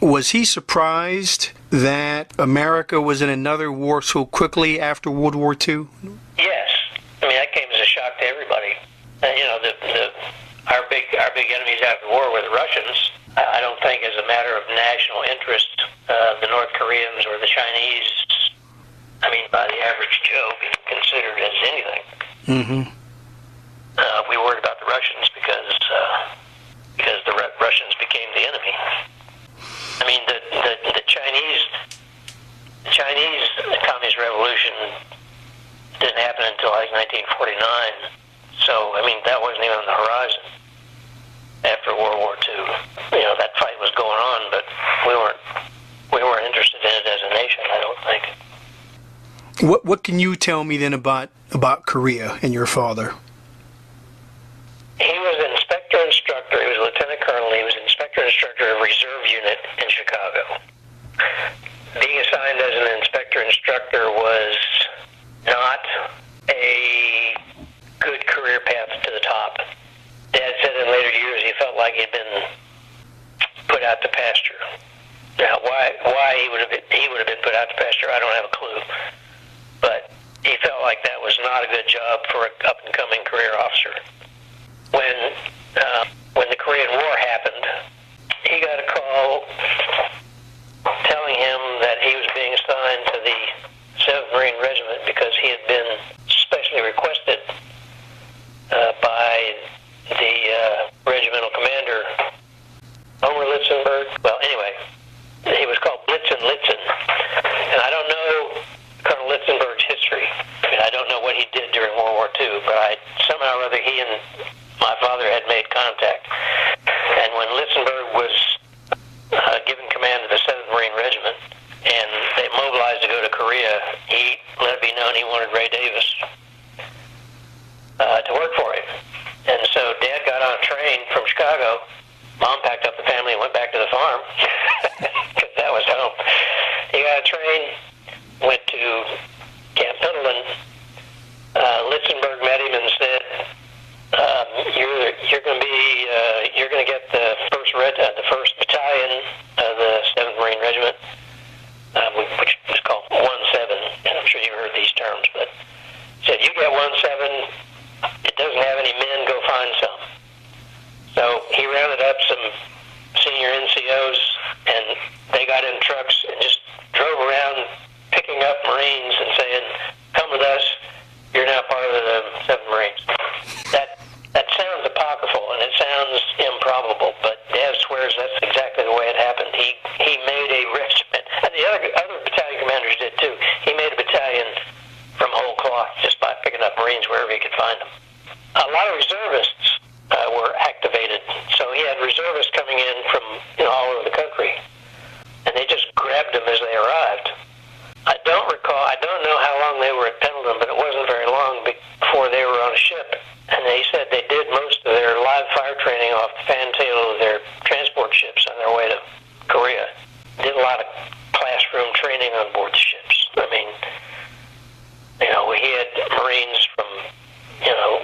Was he surprised that America was in another war so quickly after World War II? Yes. I mean, that came as a shock to everybody. Our big enemies after the war were the Russians. I don't think as a matter of national interest, the North Koreans or the Chinese, I mean, by the average Joe, being considered as anything. Mm-hmm. We worried about the Russians because the Russians became the enemy. I mean, the Chinese Communist Revolution didn't happen until like 1949. So, I mean, that wasn't even on the horizon after World War II. You know, that fight was going on, but we weren't interested in it as a nation, I don't think. What can you tell me then about Korea and your father? He was an inspector-instructor. He was a lieutenant colonel. He was an inspector-instructor of reserve unit in Chicago. Being assigned as an inspector-instructor was not a good career path to the top. Dad said in later years he felt like he'd been put out to pasture. Now, why he would have been put out to pasture, I don't have a clue. But he felt like that was not a good job for an up-and-coming career officer. When the Korean War happened, he got a call telling him that he was being assigned to the 7th Marine Regiment because he had been specially requested by the regimental commander, Homer Litzenberg. Well, anyway, he was called Blitzen. And I don't know Colonel Litzenberg's history. I mean, I don't know what he did during World War II, but somehow or other he and my father had made contact. And when Litzenberg was given command of the 7th Marine Regiment, and they mobilized to go to Korea, he let it be known he wanted Ray Davis to work for him. And so Dad got on a train from Chicago. Mom packed up the family and went back to the farm, because that was home. He got a train, went to Camp Pendleton. Litzenberg met him and said, you're going to get the first battalion of the 7th Marine Regiment, which is called 1-7, and I'm sure you've heard these terms, but said, you get 1-7, it doesn't have any men, go find some. So he rounded up some senior NCOs, and they got in trucks and just drove around picking up Marines and saying, come with us, you're now part of the 7th Marines. That sounds apocryphal, and it sounds improbable, but Dad swears that's exactly the way it happened. He made a regiment, and the other battalion commanders did too. He made a battalion from whole cloth just by picking up Marines wherever he could find them. A lot of reservists were activated, so he had reservists coming in from all over the country, and they just grabbed them as they arrived. I don't know how long they were at Pendleton, but it wasn't very long before they were on a ship. And they said they did most of their live fire training off the fantail of their transport ships on their way to Korea. Did a lot of classroom training on board the ships. I mean, he had Marines from,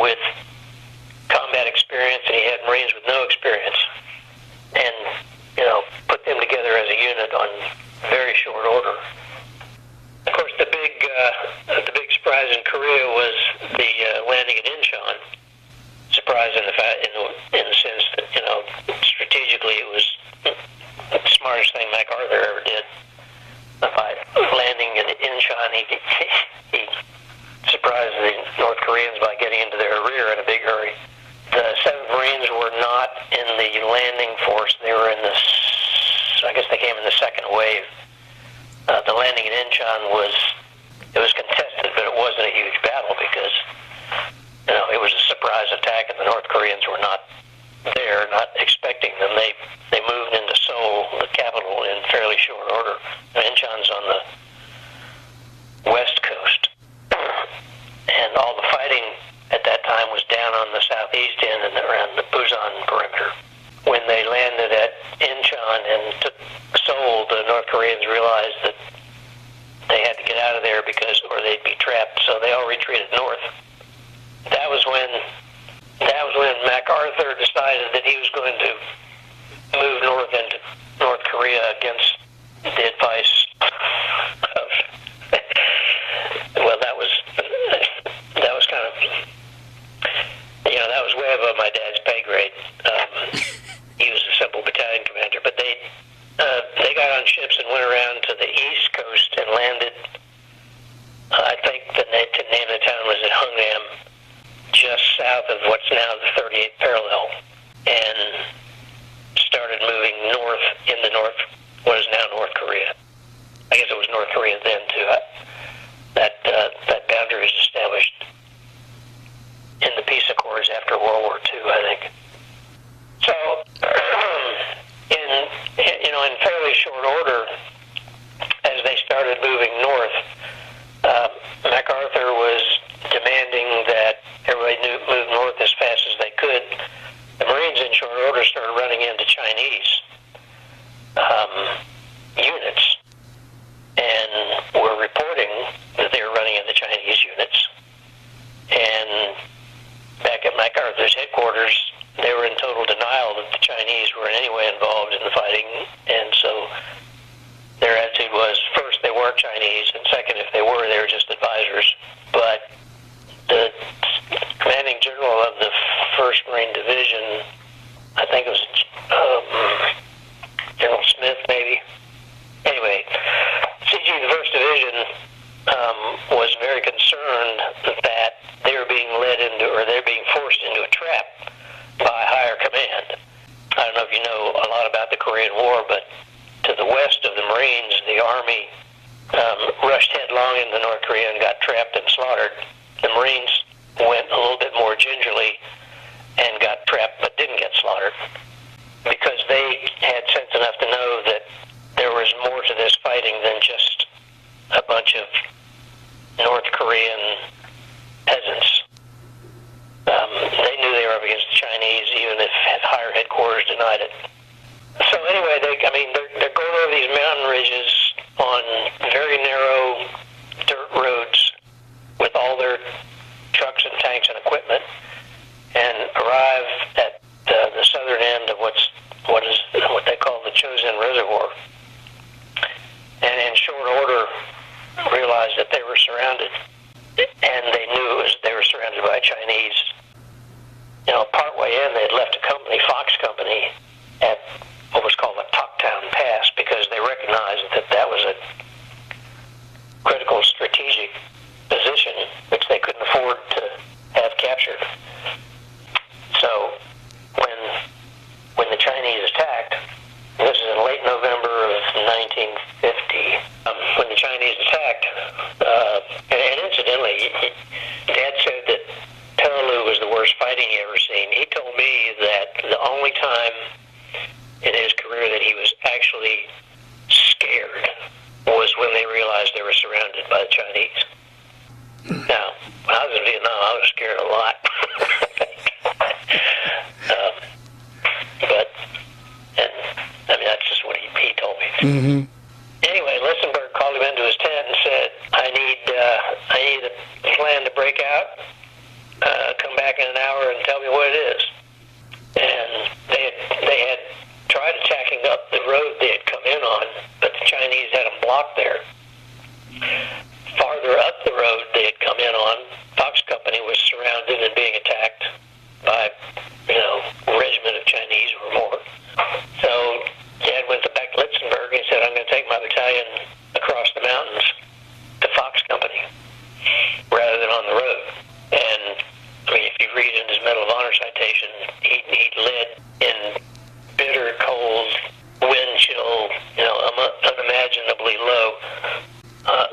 with combat experience, and he had Marines with no experience. And, put them together as a unit on very short order. Of course, the big surprise in Korea was the landing at Incheon. Surprise in the sense that strategically it was the smartest thing MacArthur ever did. By landing at Incheon, he surprised the North Koreans by getting into their rear in a big hurry. The 7th Marines were not in the landing force; they were in I guess they came in the second wave. The landing at Incheon was contested, but it wasn't a huge battle because it was a surprise attack, and the North Koreans were not there, not expecting them. They moved into Seoul, the capital, in fairly short order. Incheon's on the west coast, and all the fighting at that time was down on the southeast end and around the Busan perimeter. When they landed at Incheon and took Seoul, the North Koreans realized that they had to get out of there or they'd be trapped, so they all retreated north. That was when MacArthur decided that he was going to move north into North Korea against the advice of, well, that was kind of, that was way above my dad's pay grade. He was a simple battalion commander, but they got on ships and went around to the East Coast and landed. I think the name of the town was at Hungnam, just south of what's now the 38th parallel, and started moving north into what is now North Korea. I guess it was North Korea then too. That boundary was established in the peace accords after World War II, I think. So, in fairly short order, as they started moving north, MacArthur was demanding that everybody move north as fast as they could. The Marines, in short order, started running into Chinese units, and were reporting that they were running into Chinese units. And back at MacArthur's headquarters, they were in total denial that the Chinese were in any way involved in the fighting, and so their attitude was, first, they weren't Chinese, and second, if they were just advisors. But the commanding general of the 1st Marine Division, I think it was General Smith, maybe. Anyway, CG, the 1st Division, was very concerned that they were being they're being forced into a trap by higher command. I don't know if you know a lot about the Korean War, but to the west of the Marines, the Army rushed headlong into North Korea and got trapped and slaughtered. The Marines went a little bit more gingerly and got trapped but didn't get slaughtered, because they had sense enough to know that there was more to this fighting than just a bunch of North Korean peasants. They knew they were up against the Chinese, even if higher headquarters denied it. So anyway, they're going over these mountain ridges on very narrow dirt roads with all their trucks and tanks and equipment, and arrive at the southern end of what they call the Chosin reservoir. And in short order, realized that they were surrounded, and they knew they were surrounded by Chinese. Partway in, they had left a company, Fox Company, at what was called the Toktown Pass, because they recognized that was a critical strategic position which they couldn't afford to have captured. So when the Chinese attacked, this is in late November of 1950, when the Chinese attacked, and incidentally, Dad said that Peleliu was the worst fighting he ever seen. He told me that the only time in his career that he was actually scared was when they realized they were surrounded by the Chinese. Now, when I was in Vietnam, I was scared a lot. That's just what he told me. Mm-hmm. Anyway, Listenberg called him into his tent and said, I need a plan to break out. Come back in an hour and tell me what it is. And they had tried attacking up the road they had come in on, but the Chinese had them blocked there. Farther up the road they had come in on, Fox Company was surrounded and being attacked by, a regiment of Chinese or more. So Dad went back to Lichtenberg and said, I'm going to take my battalion across the mountains to Fox Company rather than on the road. And if you read in his Medal of Honor citation, he led in bitter cold, wind chill, unimaginably low,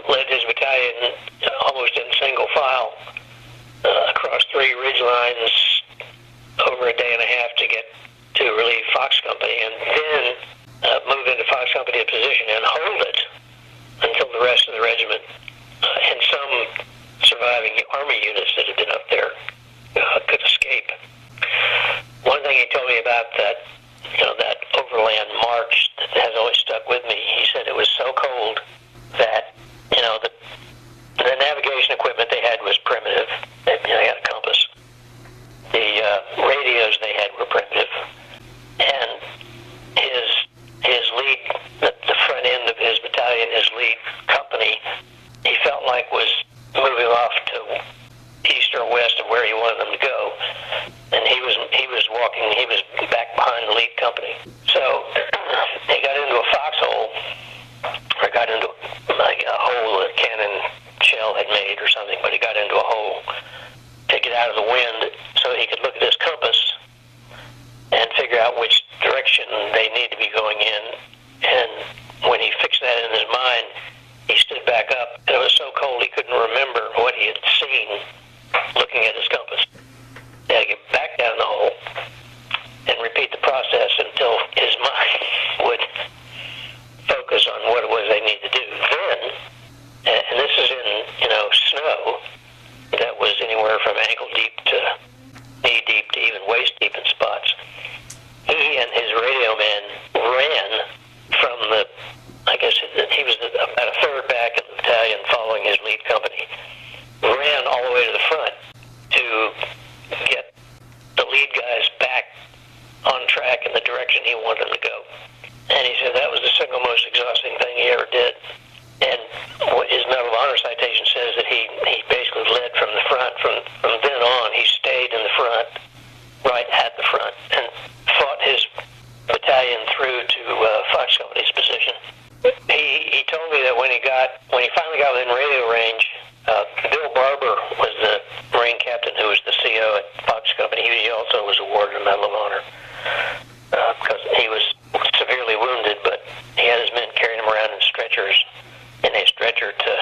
led his battalion almost in single file across 3 ridge lines over a day and a half to get to relieve Fox Company, and then move into Fox Company position and hold it until the rest of the regiment and some surviving Army units that had been up there could escape. One thing he told me about that overland march that has always stuck with me, he said it was so cold that, the navigation equipment they had was primitive. They had a compass. The radios they had were primitive. And his what it was they needed to do. Then, and this is in, snow that was anywhere from ankle deep to knee deep to even waist deep in spots. He and his radio man ran from he was about a third back in the battalion following his lead company, ran all the way to the front to get the lead guys back on track in the direction he wanted them to go. And he said that was the single most exhausting thing he ever did. And what his Medal of Honor citation says that he basically led from the front. From then on, he stayed in the front, right at the front, and fought his battalion through to Fox Company's position. He told me that when he finally got within radio range, Bill Barber was the Marine captain who was the CO at Fox Company. He also was awarded a Medal of Honor because he was severely wounded, but he had his men carrying him around in stretchers, in a stretcher to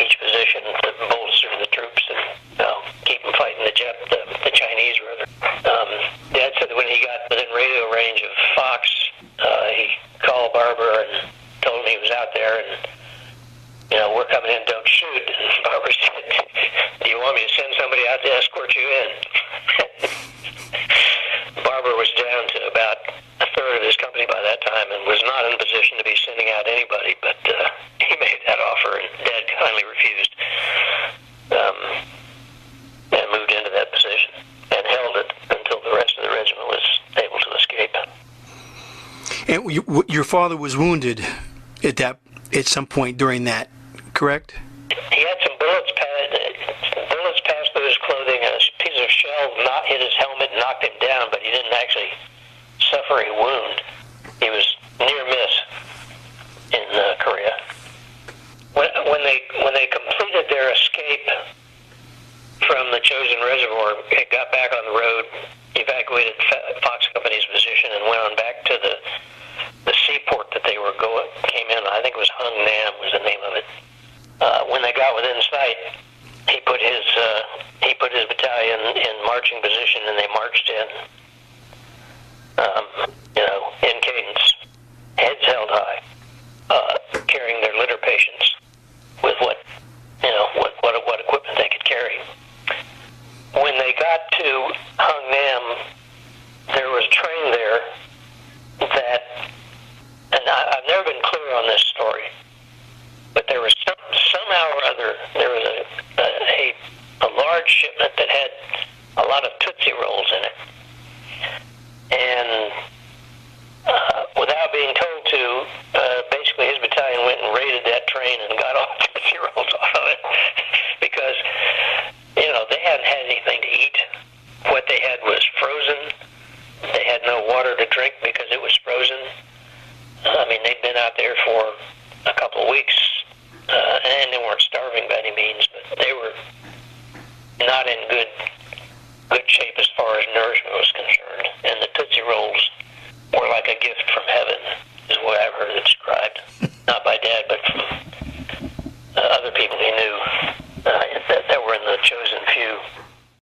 each position to bolster the troops and keep them fighting the Chinese rather. Dad said that when he got within radio range of Fox, he called Barber and told him he was out there and, we're coming in, don't shoot. And Barber said, do you want me to send somebody out to escort you in? Barber was down to about a third of his company by that time and was not in a position to be sending out anybody, but he made that offer and Dad kindly refused and moved into that position and held it until the rest of the regiment was able to escape. And your father was wounded at some point during that, correct? He had some bullets passed through his clothing, and a piece of shell hit his helmet and knocked him down, but he didn't actually suffer a wound. He was near miss in Korea. When they completed their escape from the Chosin reservoir, it got back on the road, evacuated Fox Company's position, and went on back to the seaport that they came in. I think it was Hung Nam was the name of it. When they got within sight, he put his battalion in marching position, and they marched in, in cadence, heads held high, carrying their litter patients with what equipment they could carry. When they got to Hung Nam, there was a train there that, and I've never been clear on this story, but there was somehow or other, there was a large shipment that had a lot of Tootsie Rolls in it. And without being told to, basically his battalion went and raided that train and got all the Tootsie Rolls off of it because, they hadn't had anything to eat. What they had was frozen. They had no water to drink because it was frozen. They'd been out there for a couple of weeks, and they weren't starving by any means, but they were not in good shape as far as nourishment was concerned. And the Tootsie Rolls were like a gift from heaven, is what I've heard it